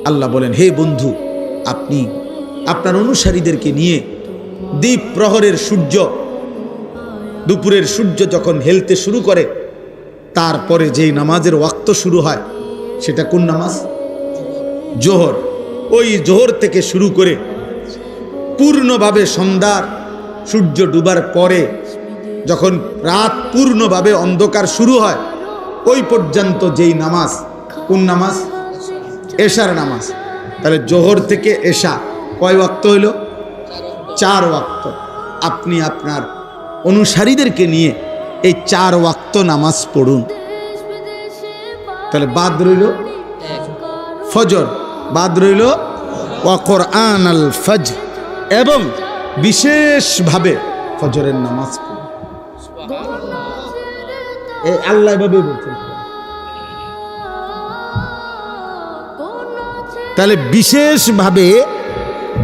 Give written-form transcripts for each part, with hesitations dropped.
আল্লাহ বলেন, হে বন্ধু, আপনি আপনার অনুসারীদেরকে নিয়ে দ্বীপ প্রহরের সূর্য, দুপুরের সূর্য যখন হেলতে শুরু করে, তারপরে যেই নামাজের ওয়াক্ত শুরু হয় সেটা কোন নামাজ? জোহর। ওই জোহর থেকে শুরু করে পূর্ণভাবে সন্ধ্যার সূর্য ডুবার পরে যখন রাত পূর্ণভাবে অন্ধকার শুরু হয়, ওই পর্যন্ত যেই নামাজ, কোন নামাজ? এশার নামাজ। তাহলে জোহর থেকে এশা কয় ওয়াক্ত হইল? 4 ওয়াক্ত। আপনি আপনার অনুসারীদেরকে নিয়ে এই 4 ওয়াক্ত নামাজ পড়ুন। তাহলে বাদ রইল ফজর, বাদ রইল ওয়া কোরআন আল ফজর, এবং বিশেষভাবে ফজরের নামাজ পড়ুন। এই আল্লাহ এভাবে বলছেন। তাহলে বিশেষভাবে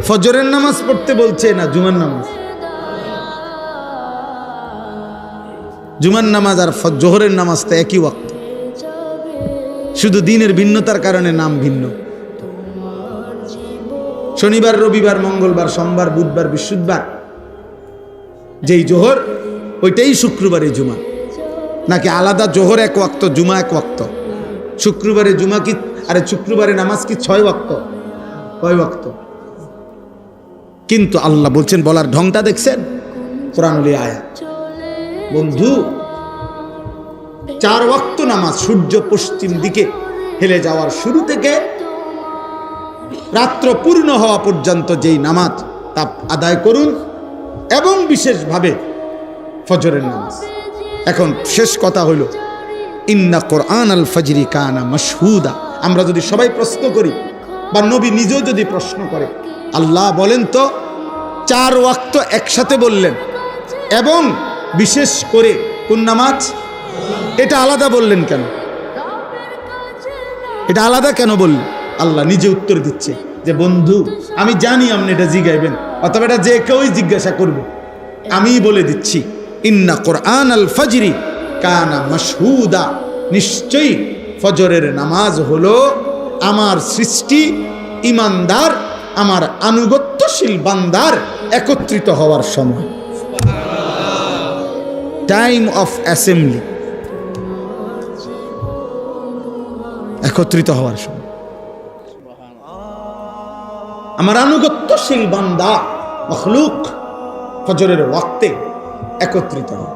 ফজরের নামাজ পড়তে বলছে না জুমার নামাজ? জুমার নামাজ আর জোহরের নামাজ তো একই ওয়াক্ত, শুধু দিনের ভিন্নতার কারণে নাম ভিন্ন। শনিবার, রবিবার, মঙ্গলবার, সোমবার, বুধবার, বৃহস্পতিবার যেই জোহর, ওইটাই শুক্রবারে জুমা। নাকি আলাদা জোহর এক ওয়াক্ত, জুমা এক ওয়াক্ত? শুক্রবারে জুমা কি, আরে শুক্রবারে নামাজ কি 6 ওয়াক্ত? কয় ওয়াক্ত? কিন্তু আল্লাহ বলছেন, বলার ঢংটা দেখছেন? কোরআনুল আয়াত। বন্ধু, 4 ওয়াক্ত নামাজ সূর্য পশ্চিম দিকে হেলে যাওয়ার শুরু থেকে রাত্র পূর্ণ হওয়া পর্যন্ত যেই নামাজ, তা আদায় করুন, এবং বিশেষভাবে ফজরের নামাজ। এখন শেষ কথা হইল, ইন্না কোরআন আল ফজরি কানা মাশহুদা। আমরা যদি সবাই প্রশ্ন করি, বা নবী নিজেও যদি প্রশ্ন করে, আল্লাহ বলেন তো 4 ওয়াক্ত একসাথে বললেন, এবং বিশেষ করে কোন নামাজ? এটা আলাদা বললেন কেন? এটা আলাদা কেন বললেন? আল্লাহ নিজে উত্তর দিচ্ছে যে, বন্ধু, আমি জানি আপনি এটা জিজ্ঞাইবেন, অথবা এটা যে কেউই জিজ্ঞাসা করবে, আমি বলে দিচ্ছি, ইন্না কোরআন আল ফজরি কানা মাশহুদা। নিশ্চয়ই ফজরের নামাজ হলো আমার সৃষ্টি ইমানদার, আমার আনুগত্যশীল বান্দার একত্রিত হওয়ার সময়, টাইম অফ অ্যাসেম্বলি, একত্রিত হওয়ার সময়। আমার আনুগত্যশীল বান্দা, মখলুক ফজরের ওয়াক্তে একত্রিত হয়।